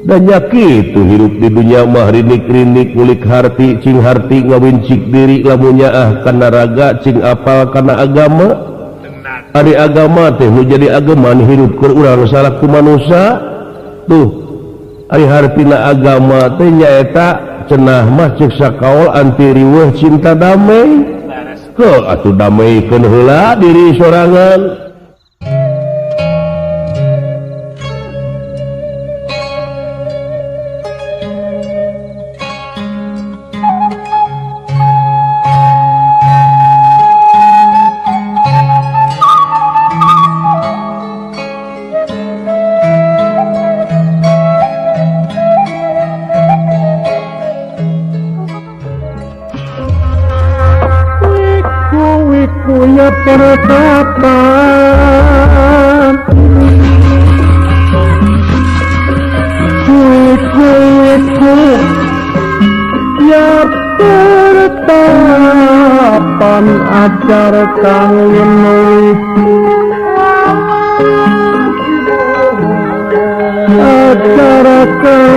Danyaki itu hidup di dunia mah rinik-rinik ngulik harti cing harti ngawincik diri lamunya karena raga cing apal karena agama ari agama teh nu jadi agama hidup keur urang salaku manusia tuh ari hartina agama teh nyaeta cenah mah ceuk sakaol anti riweuh cinta damai heuh atuh dameikeun heula diri sorangan. Punya peratapan kuiku ya peratapan ajar kang meneliti acara kang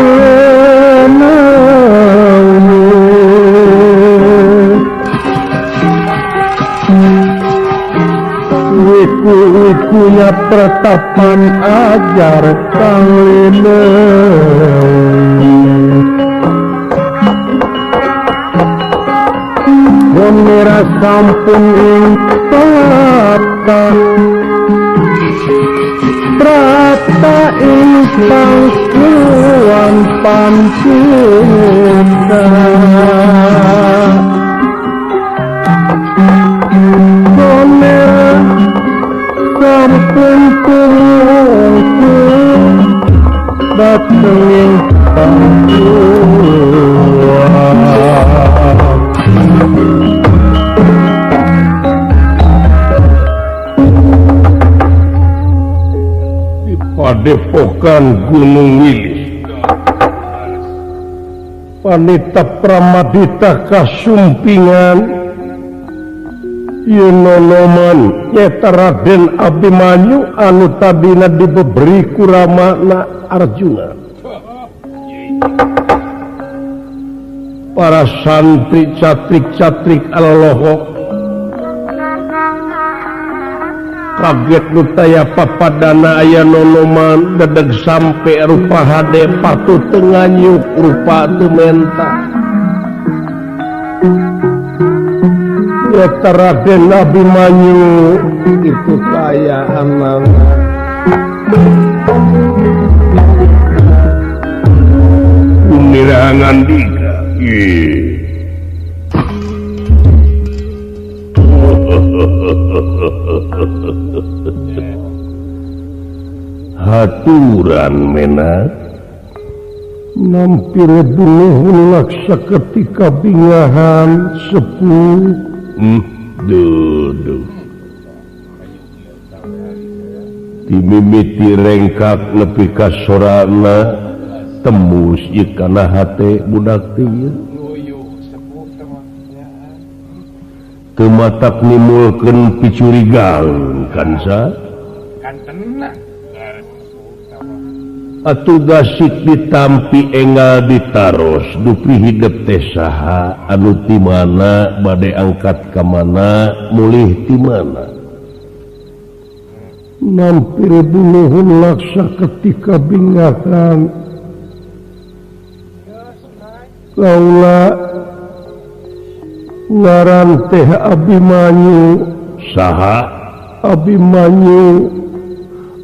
punya peratapan ajar kang Bonera sampun ing prata ing pangkuan pancinta sampun kuku dateng pangkuan Di padepokan Gunung Wilis Panita Pramadita Kasumpingan Yunonoman nyata Raden Abimanyu anu tadina diberi ku Ramana Arjuna. Para santri catrik-catrik alohok kaget nutaya papadana aya nonoman dedeg sampai rupa hade patu tenganyuk rupa tu menta. Raden Abimanyu itu kaya anak unirangan diga haturan menak nampir dulu laksa ketika bingahan sepuh duduh dimimiti rengkak nepi ka sorana tembus ieu kana hate budak teh teu matak nimulkeun picurigaan kan sa atuh gasik ditampi enggal ditaros dupi hidup teh saha anu ti mana bade angkat ka mana mulih ti mana nampir duluhun laksa ketika bingakan laula ngaran teh Abimanyu saha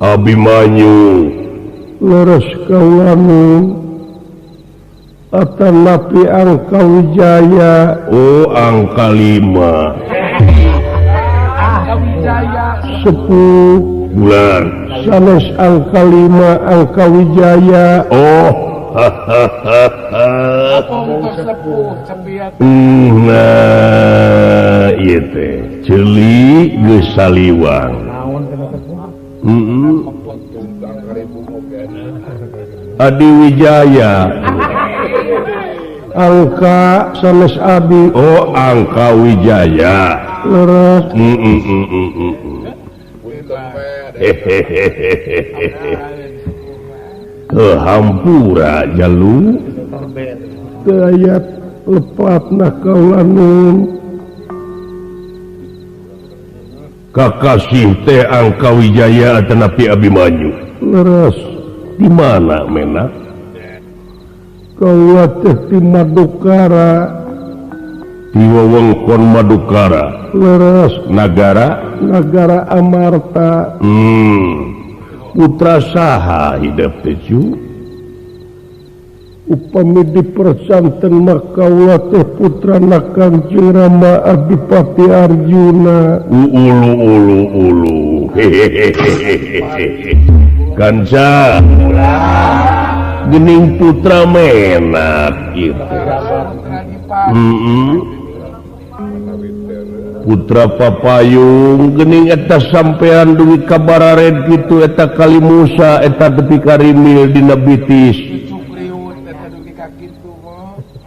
Abimanyu leres kaulamun atanapi angka wijaya angka 5 sepuh bulan sanes angka 5 angka wijaya nah ieu teh ceuli geus saliwang Adi Wijaya angka sanes Abi angka Wijaya leres hampura jalu ayat lepatna kaulanun kakasih teh Angka Wijaya tenapi Abimanyu leres di mana menak kaula teh di Madukara di wewengkon Madukara leres negara Amarta putra saha hidup teh cu upami dipersanten mah kaula teh putrana Kanjeng Rama Adipati Arjuna ulu kanca gening putra menak gitu putra papayung gening eta sampean duwi kabararen gitu eta kali Musa eta tepi karimil dina bitis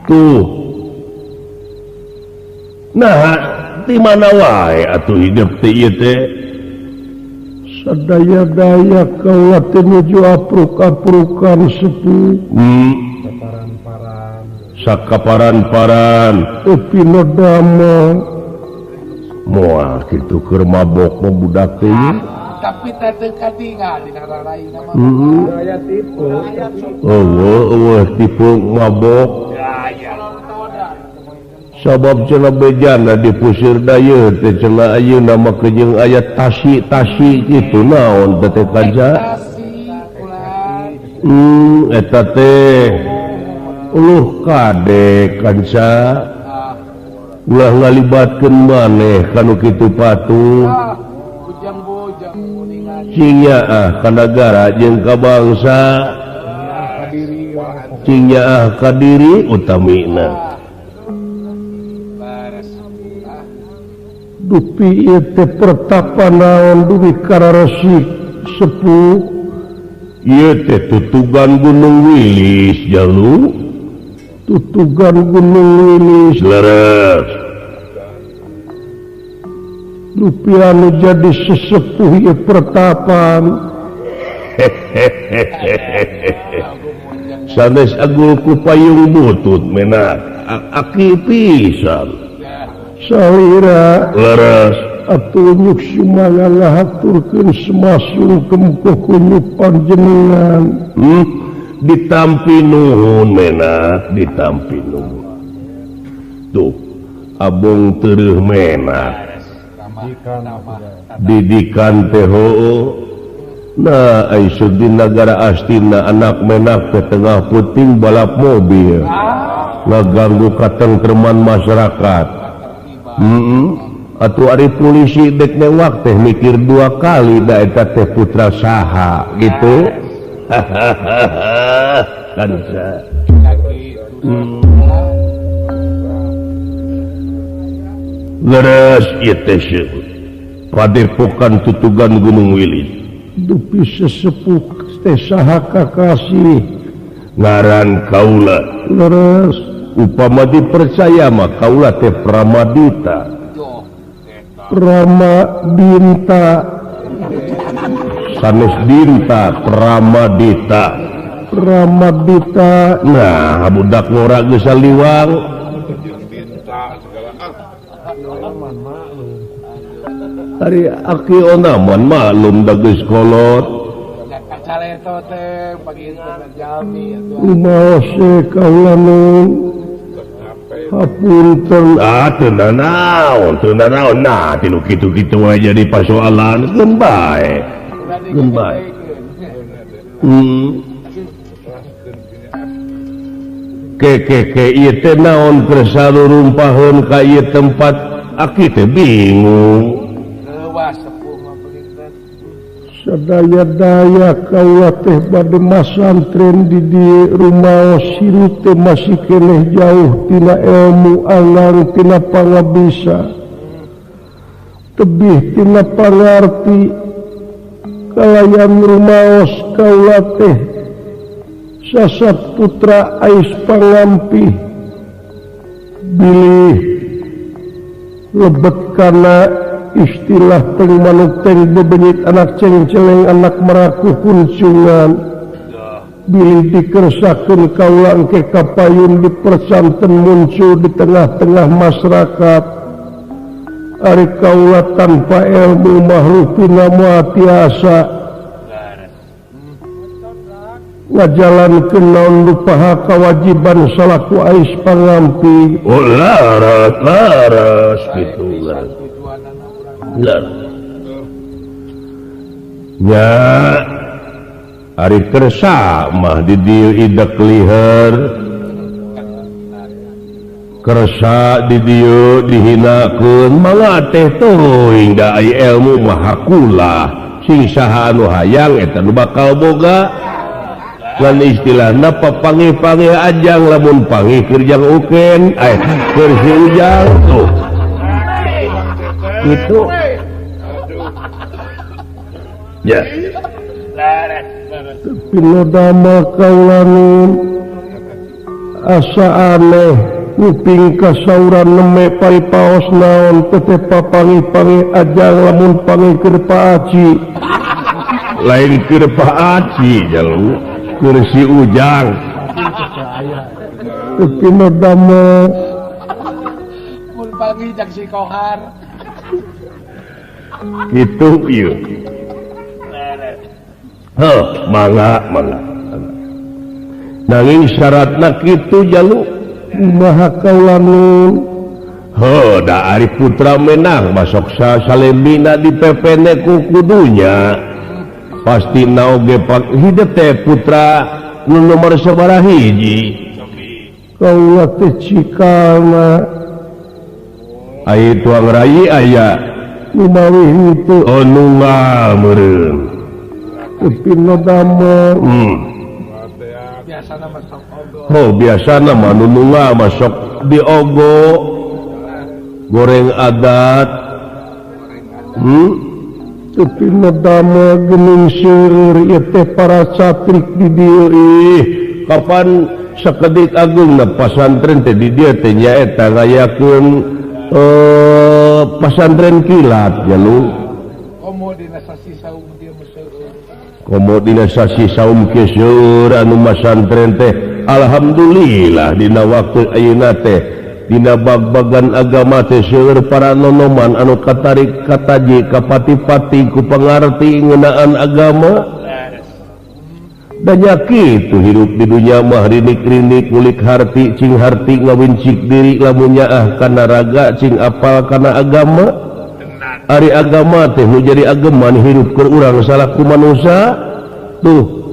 tuh nah di mana wae atuh hidup teh ieu teh sadaya-daya kaula teh nuju apruk-aprukan sepuh sakaparan-paran upino damel moal kitu keur mabok mah budak teh tapi teh katingal dina raraing nama aya tipe eueuh tipe mabok sabab cenah bejana dipusir daya teh cenah ayeuna mah jeung aya tasi kitu naon teh kanca eta teh uluh kade kanca ulah ngalibatkeun maneh kanu kitu patuh cing nyaah ka nagara jeung ka bangsa cing nyaah ka diri utamina dupi ieu teh pertapa naon duwi kararesik sepuh ieu teh tutugan Gunung Wilis jalu tutugan Gunung Wilis leres dupi anu jadi sesepuh ieu pertapan sanes agul ku payung butut menak aki pisan salira leres atuh nyuk sumangan ngahaturkeun semasungkeun kunyuk panjenengan ditampi nuhun menak ditampi nuhun tuh abong teureum menak didikan teh nah aisud di nagara astina anak menak teh tengah puting balap mobil ngaganggu katentreman masyarakat atuh ari polisi dek newak teh mikir dua kali da eta teh putra saha gitu kanca leres ieu teh padepokan tutugan Gunung Wilis dupi sesepuh teh saha kakasih ngaran kaula leres upama dipercaya mah kaula teh Pramadita Pramadita sanes dinta Pramadita nah budak ngora geus saliwang ari aki onaman maklum da geus kolot caleto teh pagi jalmi maos kaulanun hapunten teu naon nah tinu kitu-kitu wae jadi pasoalan geun bae ke ieu teh naon keur salurumpaheun ka ieu tempat aki teh bingung sadaya-daya kaula teh bade masantren di dieu rumaos hirup teh masih keneh jauh tina ilmu alang tina pangabisa tebih tina pangarti kalayan rumaos kaula teh sasat putra ais pangampi bilih lebet kana istilah pengmanuk teng bebenyit anak cengceleng anak meraku kunjungan bilih dikersakeun kaula engke kapayun di persanten muncul di tengah-tengah masyarakat ari kaula tanpa ilmu mahlukina moal tiasa ngajalankeun naon rupaha kawajiban salaku ais pangampi. Oh laras gitu laras nya ari kersa mah di dieu idak liher kersa di dieu dihinakeun mangga teh teuing da aya ilmu mah hakulah sing saha anu hayang eta nu bakal boga lan istilahna papanggih-panggih ajang lamun panggih kerjang uken keur si ujang tuh itu ya pinodama kaulanin asa aneh nguping kasauran neme paripaos naon teteh papanggih-panggih ajang lamun panggih keur paaci lain keur paaci jalu kursi ujang pinodama mun pagi jak si kohar gitu ieu mangga nanging syaratna kitu jalu kumaha kaulanin da ari putra menang masuk salembina di pepene ku kudunya pasti naoge pak hidup teh putra nu nomor sabaraha hiji kaula teh cikana aya tuang rai aya kumawi itu nu ngameureun pinodama biasana masuk ogo biasana mah nu nunga masuk di ogo goreng adat pinodama geuning seueur ieu teh para satrik di dieu kapan sakedik agungna pasantren teh di dieu teh nyaeta ngayakeun pasantren kilat jalu komodinasasi saum dia meseueur komodinasasi saum ke seueur anu masantren teh alhamdulillah dina waktu ayeuna teh dina bag-bagan agama teh seueur para nonoman anu katarik kataji kapati-pati ku pangarti ngeunaan agama banyak kitu hidup di dunia mah rinik-rinik ngulik harti cing harti ngawincik diri lamun nyaah kana raga cing apal kana agama ari agama teh nu jadi ageman hirupkeun urang salaku manusia tuh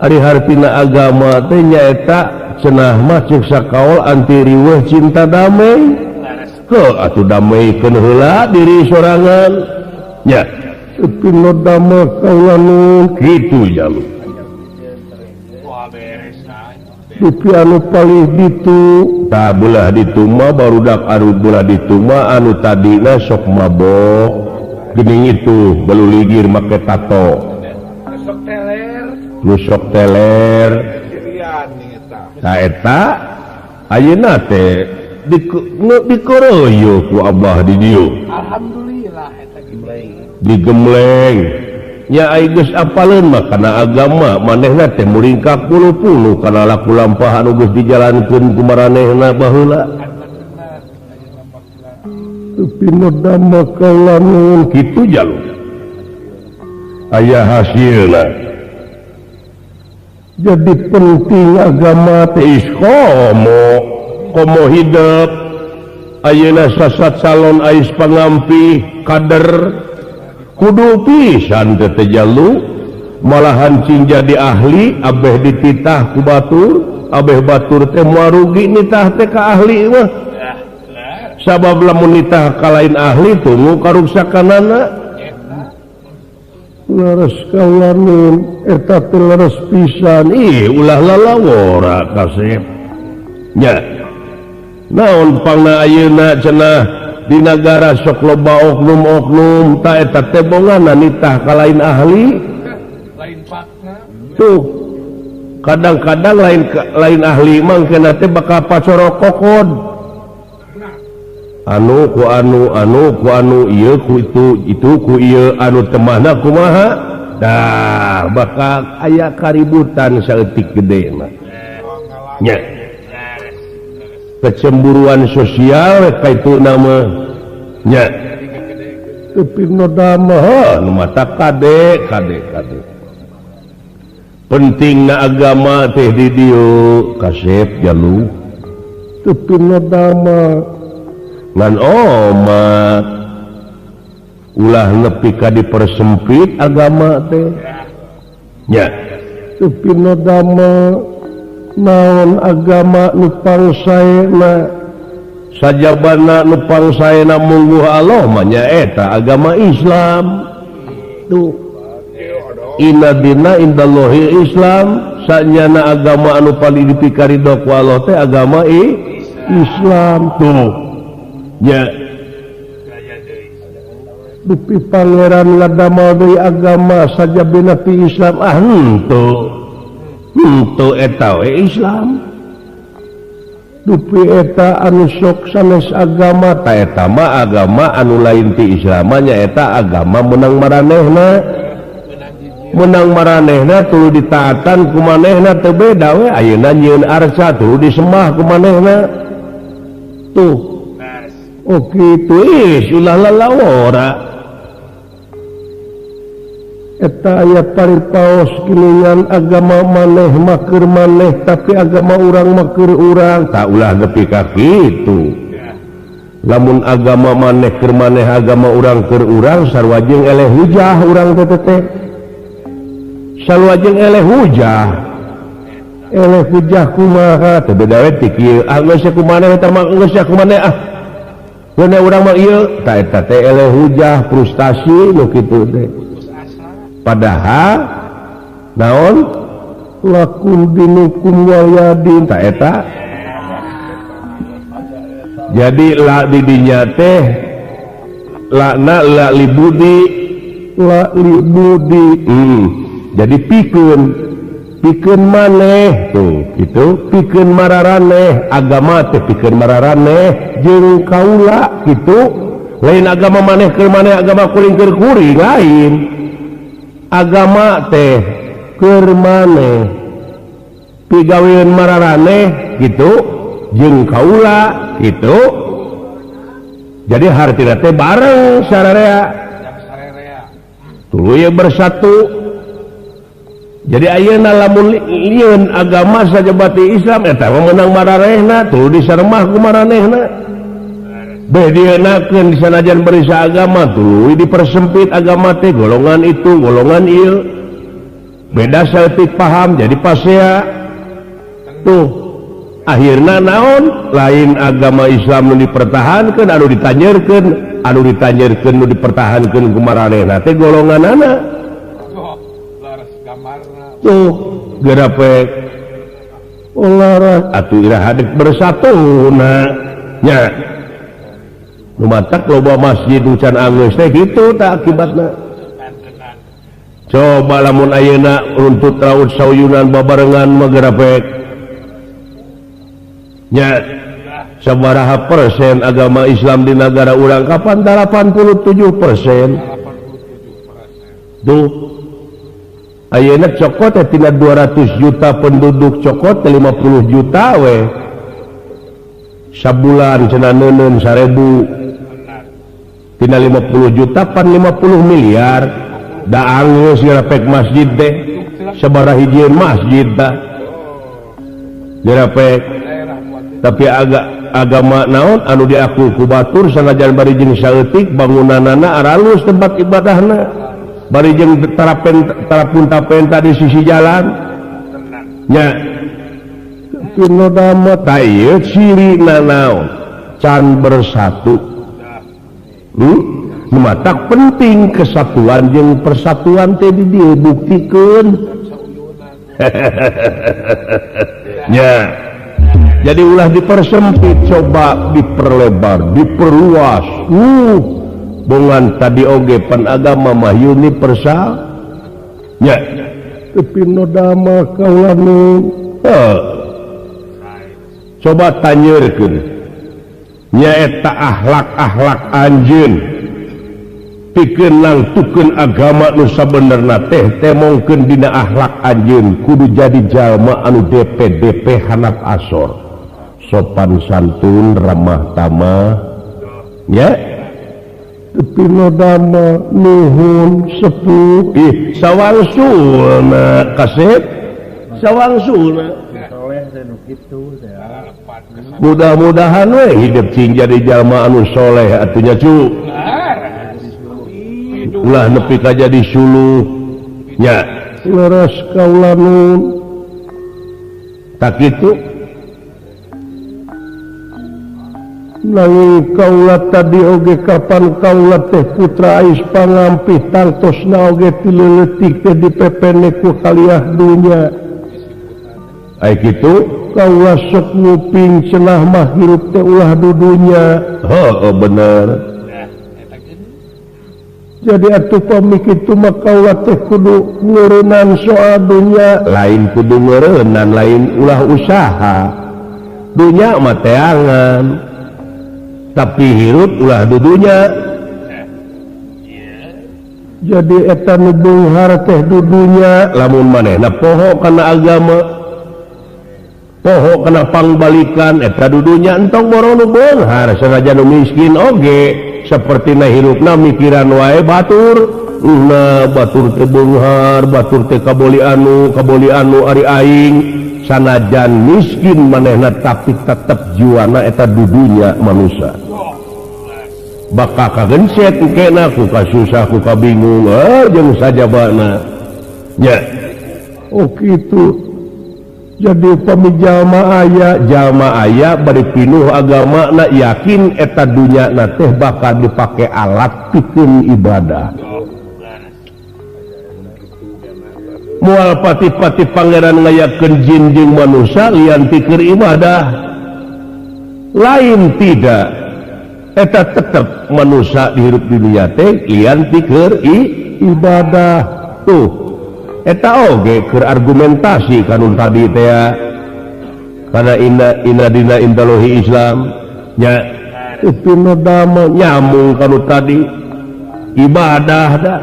ari hartina agama teh nyaeta cenah mah ceuk sakaol anti riweuh cinta damai atuh dameikeun heula diri sorangan nya pinodama kaulanin kitu jalu dupi anu palih ditu tak belah ditu mah barudak anu belah ditu mah anu tadina sok mabok geuning itu baluligir make tato sok teler nusok teler cirian eta ta eta ayeuna teh dikoroyo ku abah di dieu alhamdulillah eta digemleng nya ai geus apaleun mah kana agama manehna teh muring ka 10 kana laku lampah anu geus dijalankeun ku maranehna baheula pinodama kaulanin kitu jalu aya hasilna jadi penting agama teh komo hidup ayeuna sasat salon ais pangampi kader kudu pisan teh jalu malahan cing jadi ahli abeh dititah ku batur abeh batur teh moal rugi nitah teh ka ahli mah sabab lamun nitah ka lain ahli tunggu karuksakanana laras kaulanin eta teh laras pisan ulah lalawora kasep nya naon pangna ayeuna cenah di negara sok loba oknum-oknum ta eta teh bonganna nitah ka lain ahli lain fakna tuh kadang-kadang lain ahli mangkena teh bakal pacorokokod anu ku anu ieu ku itu ku ieu anu temahna kumaha dah bakal aya kaributan saeutik gede mah nya kecemburuan sosial kaitu nama nya tapi nodama nu mata kade pentingna agama teh di dieu kasep jalu tapi nodama ngan omat ulah nepi ka dipersempit agama teh nya tapi nodama naon agama nu pangsaena sajabana nu pangsaena mungguh Allah mah nya eta agama Islam tuh inna dina indallahi Islam sanyana agama anu paling dipikaridho ku Allah teh agama Islam tuh nya dupi pangeran ngadamel deui agama sajabana ti Islam henteu eta we Islam dupi eta anu sok sanes agama ta eta mah agama anu lain ti Islam nya eta agama menang maranehna tuluy ditaatan ku manehna teu beda we ayeuna nyieun arca tuluy disembah ku manehna tuh oh kitu ulah lalawora eta aya paripaos kiningan agama maneh makeur maneh tapi agama urang makeur urang tak ulah nepi ka kitu lamun agama maneh keur maneh agama urang keur urang sarua jeung eleh hujah urang teh sarua jeung eleh hujah kumaha teu beda we ti kieu geus kumaneh eta mah geus kumaneh mun urang mah ieu ta eta teh eleh hujah frustasi nu kitu teh padahal naon lakum dinukum waliyadin ta eta jadi la di dinya teh lakna la libudi jadi pikeun maneh tuh gitu pikeun mararaneh agama teh pikeun mararaneh jeung kaula gitu lain agama maneh keur maneh agama kuring keur kuring lain agama teh keur maneh pigaweun mararaneh gitu jeung kaula gitu jadi hartina teh bareng sararea tuluy bersatu jadi ayeuna lamun lieun agama sajabati Islam eta meunang mararanehna tuluy disaremah ku maranehna bedienakeun disanajan berisa agama tuluy dipersempit agama teh golongan itu golongan ieu beda saeutik paham jadi pasea tuh akhirna naon lain agama Islam nu dipertahankeun anu ditanyeurkeun nu dipertahankeun ku maranehna teh golonganana tuh gerapek olarak atuh ira hadek bersatuna nya nu matak loba masjid ucan anggeus teh kitu tak akibatna coba lamun ayeuna runtut raud sauyunan babarengan mah gerapek nya sabaraha persen agama Islam di negara urang kapan 87% tuh ayeuna cokot teh tina 200 juta penduduk cokot 50 juta we sabulan cenah neuneun 1000 tina 50 juta pan 50 miliar da anggeus gerapek masjid teh sabaraha hijieun masjid tah gerapek tapi agama naon anu diaku ku batur sanajan bari jeung saeutik bangunanana aralus tempat ibadahna bari jeung tarapun-tapenta di sisi jalan nya kinodama ta ieu cirina naon can bersatu matak penting kesatuan jeung persatuan teh di dieu buktikeun nya jadi ulah dipersempit coba diperlebar diperluas bongan tadi oge pan agama mah universal nya tapi nodama kaula nu coba tanyeurkeun nya eta akhlak-akhlak anjeun pikeun nangtukeun agama nu sabenerna teh temongkeun dina akhlak anjeun kudu jadi jalma anu DP handap asor sopan santun ramah tamah ya Pino dama nuhun sepuh sawangsulna kasep sawangsulna mudah-mudahan we hidup cing jadi jalma anu soleh atunya cu ulah nepi ka jadi suluh nya leres kaula nun tak kitu nanging kaula tadi oge kapan kaula teh putra ais pangampih tangtosna oge tileutik teh dipepene ku kaliah dunya ai kitu kaula sok nguping cenah mah hirup teh ulah dudunya heuh bener jadi atuh pamikitu mah kaula teh kudu ngeureunnan soal dunya lain kudu ngeureunnan lain ulah usaha dunya mah teangan tapi hirup ulah dudunya jadi eta nu beunghar teh dudunya lamun manehna poho kana agama poho kana pangbalikan eta dudunya entong boro nu beunghar sanajan nu miskin oge sapertina hirupna mikiran wae batur nah batur teh beunghar batur teh kaboli anu ari aing sanajan miskin manehna tapi tetep jiwana eta dudunya manusia bakal kagenset engkena ku kasusah ku kabingung jeung sajabana nya oh kitu jadi upami jalma aya bari pinuh agamana yakin eta dunya na teh bakal dipake alat pikeun ibadah moal pati-pati pangeran ngayakeun jin jeung manusia lian pikir ibadah lain tidak eta tetep manusia dihirup di dunia teh lian pikir ibadah tuh eta oge keur argumentasi kanun tadi teh kana inna dina indallahi Islam nya pino dama nyambung kanu tadi ibadah da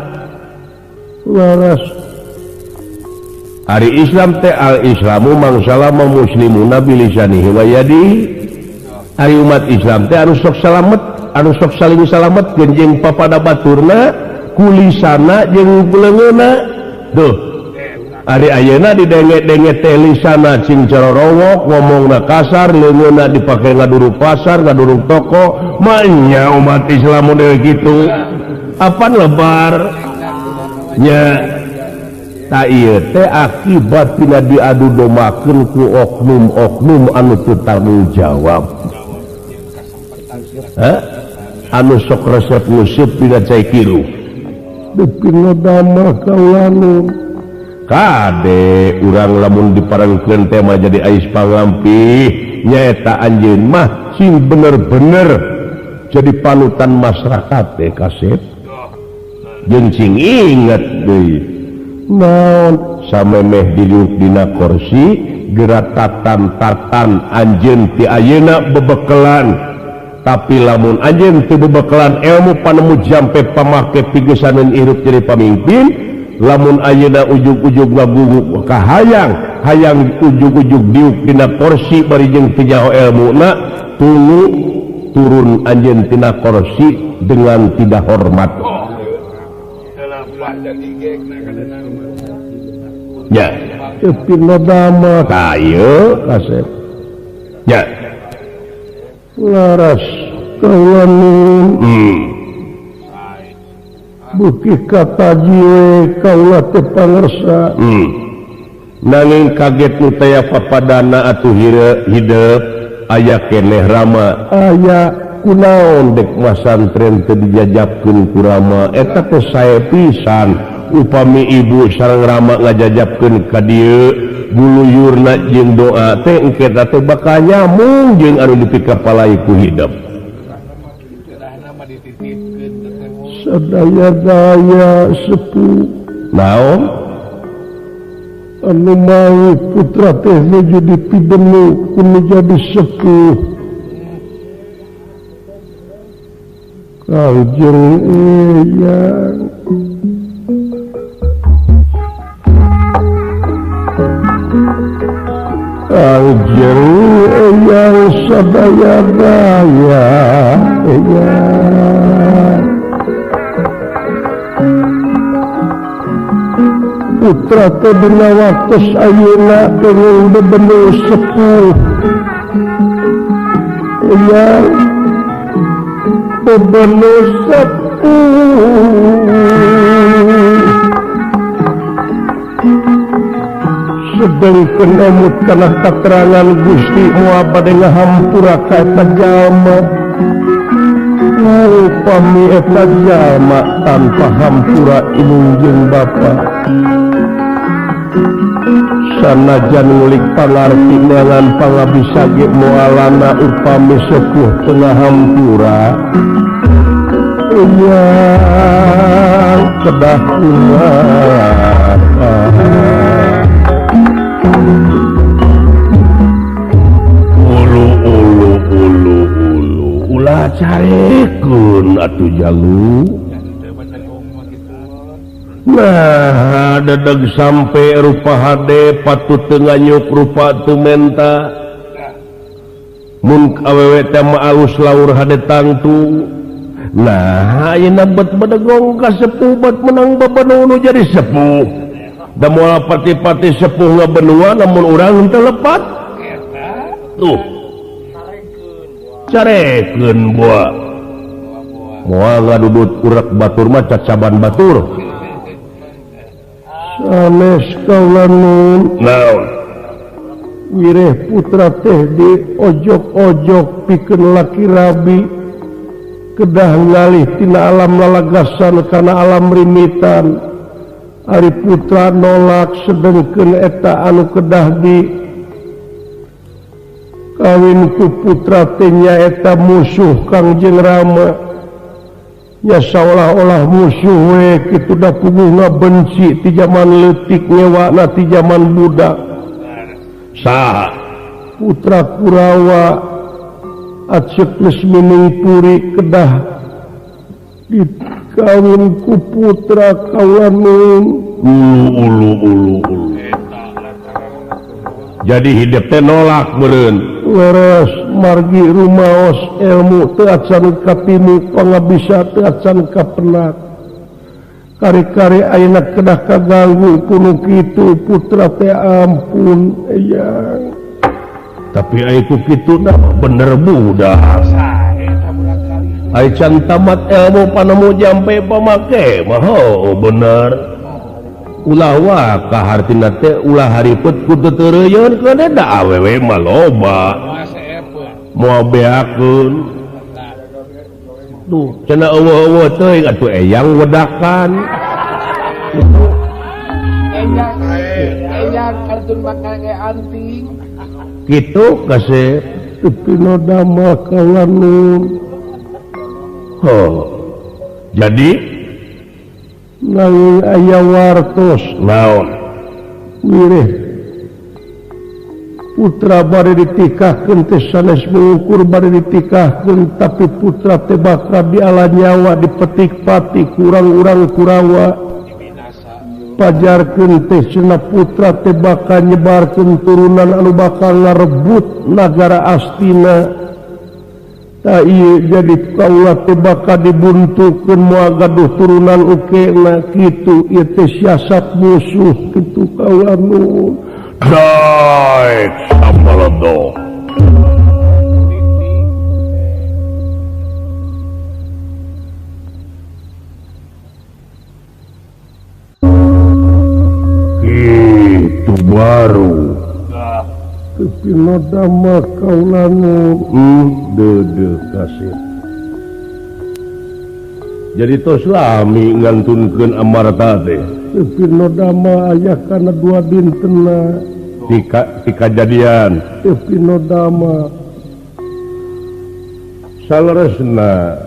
laras hari Islam teh al-islamu mangsala muslimuna bilisanihi wa yadihi hari umat Islam teh anu sok salamet anu sok saling salamet jeung papada baturna kulisana jeung leungeunna tuh hari ayeuna didenge-denge teh lisana cing cororowok ngomongna kasar leungeunna dipake ngaduruk pasar ngaduruk toko manya umat Islam model kitu apa lebar nya tak ieu teh akibat tina diadu domakeun ku oknum-oknum anu teu tanggung jawab anu sok resep nguseup dina cai kiru dipino dama kaulanu kade urang lamun diparengkeun teh mah jadi ais pangampih nyaeta anjeun mah sing bener-bener jadi panutan masyarakat teh kasep jeung sing inget deui naon samemeh duduk dina kursi gerak tatan anjeun ti ayeuna bebekelan tapi lamun anjeun teu bebekelan ilmu panemu jampe pamake pigesaneun hirup jadi pamimpin lamun ayeuna ujug-ujug ngaguguk ka hayang ujug-ujug diuk dina kursi bari jeung teu nyaho ilmuna tunggu turun anjeun tina kursi dengan tidak hormat ya pino dama kayu kasep ya laras kaulanu buki kata jiwe kaula teh pangersa nanging kaget nu taya papadana atuh hidup aya keneh rama aya kunaon dek masantren teu dijajabkeun ku rama eta teh sae pisan upami ibu sareng rama ngajajabkeun ka dieu buluyurna jeung doa teh engke teh bakal nyambung jeung anu dipikapalai ku hidup sadaya-daya sepuh naon anu mau putra teh jadi pidenu kudu jadi sepuh Kangjeng Eyang Kangjeng Eyang sadaya daya Eyang putra teh dina waktos ayeuna dengan bebeneu sepuh Eyang bebeneu sepuh sedengkeun emut kana katerangan Gusti moal bade ngahampura ka eta jalma upami eta jalma tanpa hampura indung jeung bapa sanajan ngulik pangarti neangan pangabisa ge moalana upami sepuh tengah hampura Eyang kedah kumaha ulah carekeun atuh jalu nah dadeg sampai rupa hade patut nganyuk rupa teu menta mun awewe teh mah alus laur hade tangtu nah ayeuna bet badegong ka sepuh bet menang bebeneu nu jadi sepuh da moal pati-pati sepuh ngabenua namun urang teu lepat tuh carekeun buah moal ngadudut urak batur mah cacaban batur sanes kaulamun naon wireh putra teh di ojok-ojok pikeun laki rabi kedah ngalih tina alam lalagasan kana alam rimitan ari putra nolak sedengkeun eta anu kedah di kawin ku putra teh nyaeta musuh Kangjeng Rama nya saolah-olah musuh we kitu da puguh ngabenci ti zaman leutik nyewana ti zaman budak saha putra Kurawa acek geus minung puri kedah dikawin ku putra kaulamun ulu jadi hidup teh nolak meureun leres margi rumaos ilmu teu acan kapimu pangabisa teu acan kapenak kari-kari ayeuna kedah kaganggu kuno kitu putra teh ampun Eyang tapi aya ku kitu dah bener budak aya can tamat ilmu panemu jampe pamake mah bener ulah wa kahartina teh ulah haripet kudu teureun kana da awewe mah loba moal beakeun tuh cenah eueuh-eueuh teuing atuh Eyang wedakan Eyang kartun make anting kitu kasih tepino dama kaulamun jadi nanging aya wartos naon wireh putra bari ditikahkeun teh sanes mengukur bari ditikahkeun tapi putra teh bakal diala nyawa dipetik pati kurang urang Kurawa pajarkeun teh cenah putra teh bakal nyebarkeun turunan anu bakal ngarebut nagara Astina ta ieu jadi kaula teh bakal dibuntukeun moal gaduh turunan ukena kitu ieu teh siasat musuh kitu kaula nu daek samaledo kitu baru tapi nodama kaulanu dede kasih jadi tos lami ngantunkeun amarta teh tapi nodama aya kana dua dintenna ti kajadian tapi nodama saleresna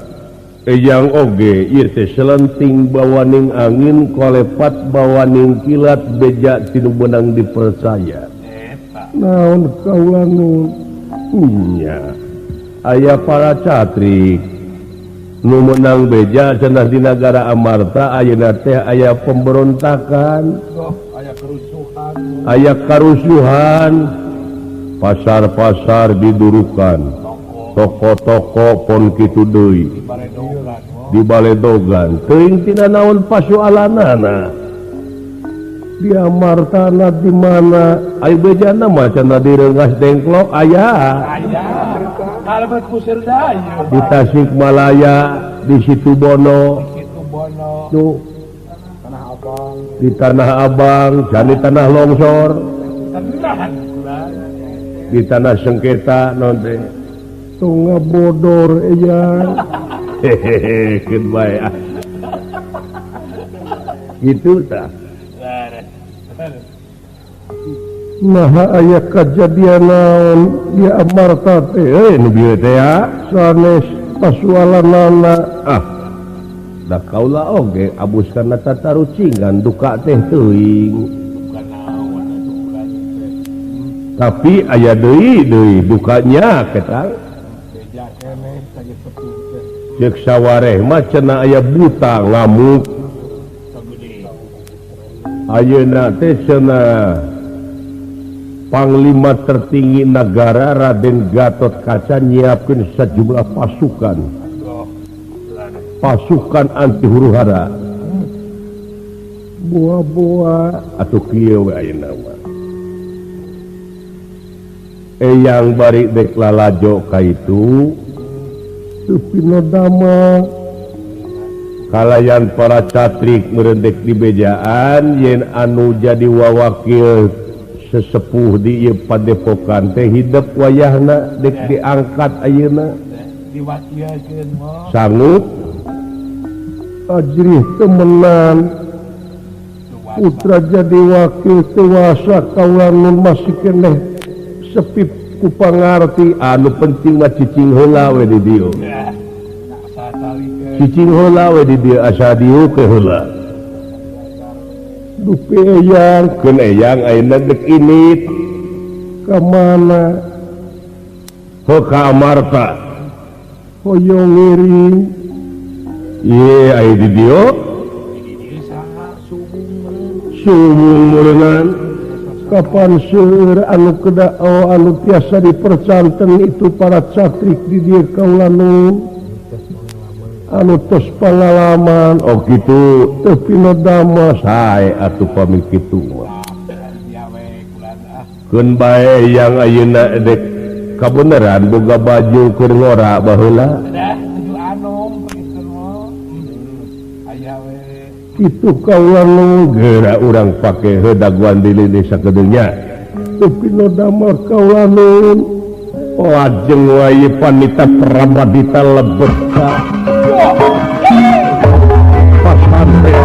Eyang oge ieu teh selenting bawaning angin kolepat bawaning kilat beja tinu benang dipercaya naon kaulanu nya aya para catrik nu menang beja cenah di negara Amarta ayeuna teh aya pemberontakan, aya karusuhan, pasar-pasar didurukan, toko-toko pon kitu deui dibaledogan, teuing tina naon pasoalanana. Di Amartana di mana aya bejana mah cenah di Rengas Dengklok aya. Alamat kusir daya. Di Tasikmalaya, di Situbono, di Tanah Abang, dan di Tanah Longsor, di Tanah Sengketa, nonte, Tunga bodor ya. hehehe, bae. Gitu tak? Nah aya kejadian naon di Amarta teh Nu bieu teh ya. sanes pasualanana. Da kaula oge abuskeun tatarucingan duka teh teuing. Tapi aya deui dukanya ketang. Ceuk sawareh mah cenah aya buta ngamuk. Ayeuna teh cenah Panglima tertinggi negara Raden Gatot Kaca nyiapkeun sejumlah pasukan anti huru-hara. Buah-buah Atuh kieu we ayeuna mah. Eyang bari dek lalajo ka itu tepino dama kalayan para catrik merendek di bejaan yen anu jadi wawakil sesepuh di ieu padepokan teh hidup wayahna dek diangkat ayeuna Diwakilkeun mah. sanggup ajrih temenan putra jadi wakil dewasa kawangun masih keneh sepip ku pangarti. anu penting mah cicing heula we di dieu, cicing heula we di dieu asa dieu ke heula. dupe eyang Keun eyang ayeuna dek init kamana heuh ka Amarta. hoyong ngiring Ieu aya di dieu sumung meureungan. kapan seueur anu kedao anu tiasa dipercanten itu para catrik di dieu kaula nun anu tos pengalaman Oh gitu tepino dama sae atuh pami kitu mah. Keun bae yang ayeuna dek kabeneran boga baju keur ngora baheula. itu kaula nun Geura urang pake heudaguan di lini sakedunya. tepino dama kaula nun Lajeng wae panita Pramadita lebet ka pasante.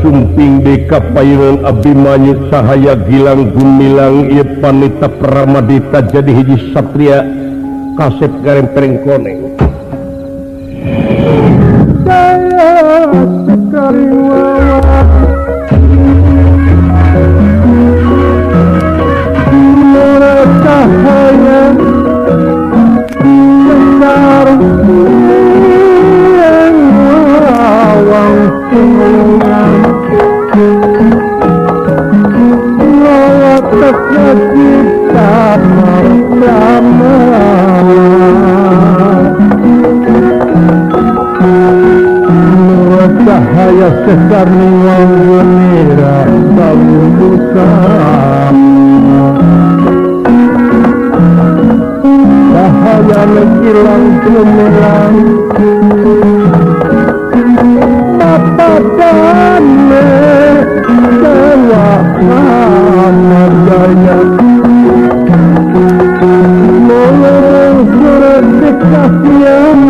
Sumping di kapayungan Abimanyu Sahaya Gilang Gumilang ieu panita Pramadita jadi hiji satria kasep gareng koneng. saya sekali wawa cahaya besar yang wawang sungai lawa tegak kita bersama cahaya sekar niwang genera tahun busa cahaya negilang gemelang mapadane dewa amadaya nolong surat dikasihan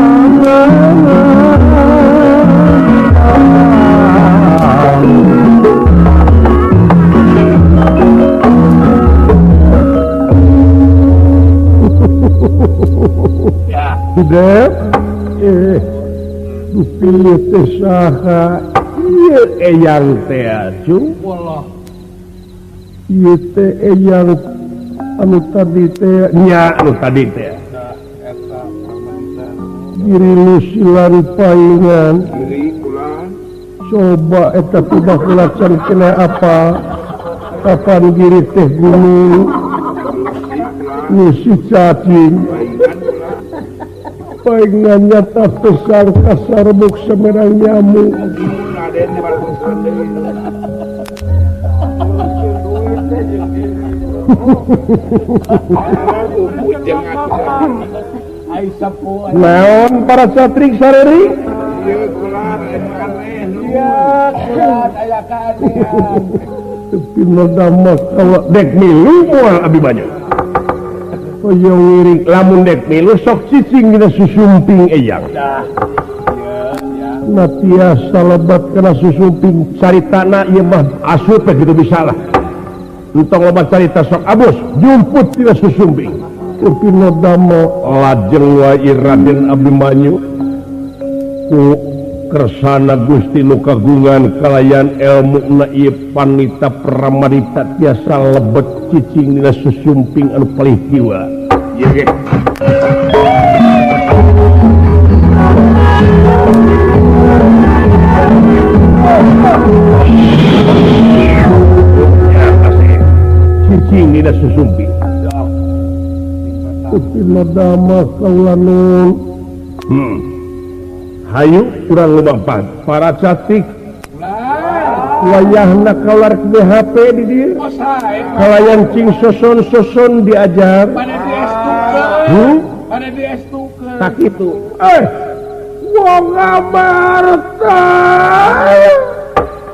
Dep pilih teh saha ieu eyang teh acu Wallah. ieu teh eyang anu tadi teh nya anu tadi teh Nah, eta pamanita. giri lusilan paingan Kiri kulan. coba eta tibah kulacan kena apa kapan giri teh gunung ngisi cacing paingannya tak besar kasar buk semerang nyamuk Raden di Bandung Sandi. Kumpul jangan. Ai sapu. naon para satrik sareri Ieu kulan kan Iya, kulan aya kaadian. tapi nodama kalau dek milu moal abi banyak koyo ngiring lamun dek milu sok cicing dina susumping eyang Dah. Ya. na tiasa lebat kena susumping caritana ieu mah asup gitu bisa lah entong lebat carita sok abus jumput tina susumping tapi nodama lajeng wae Raden Abimanyu ku kersana Gusti nu kagungan kalayan ilmu na ieu panita pramadita tiasa lebet cicing dina susumping anu palih kiwa Ieu ge. cicing dina susumping tapi nodama kaulanun hayu kurang lumampan para cantik wayahna kaular ke BHP di dieu Oh, sae. kalayan cing soson-soson diajar Pada diestukeun. Pada diestukeun. tak itu wong Amarta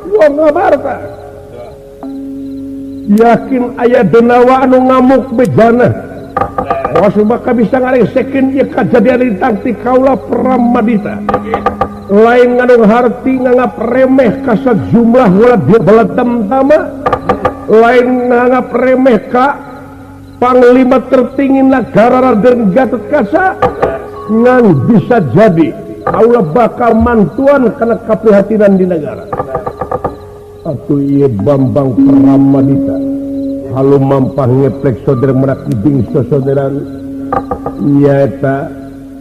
wong Amarta yakin aya denawa anu ngamuk bejana bos bakal bisa ngaresekeun ieu kajadian lintang ti kaula Pramadita lain nganu harti nganggap remeh ka sajumlah beletem tama lain nganggap remeh ka panglima tertinggi negara Raden Gatotkaca ngan bisa jadi kaula bakal mantuan karena kaprihatinan di negara atuh ieu Bambang Pramadita halu mampah ngeplek saudara merak ibing saudara nyaeta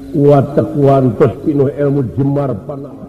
watek wantos pinuh ilmu jemar panah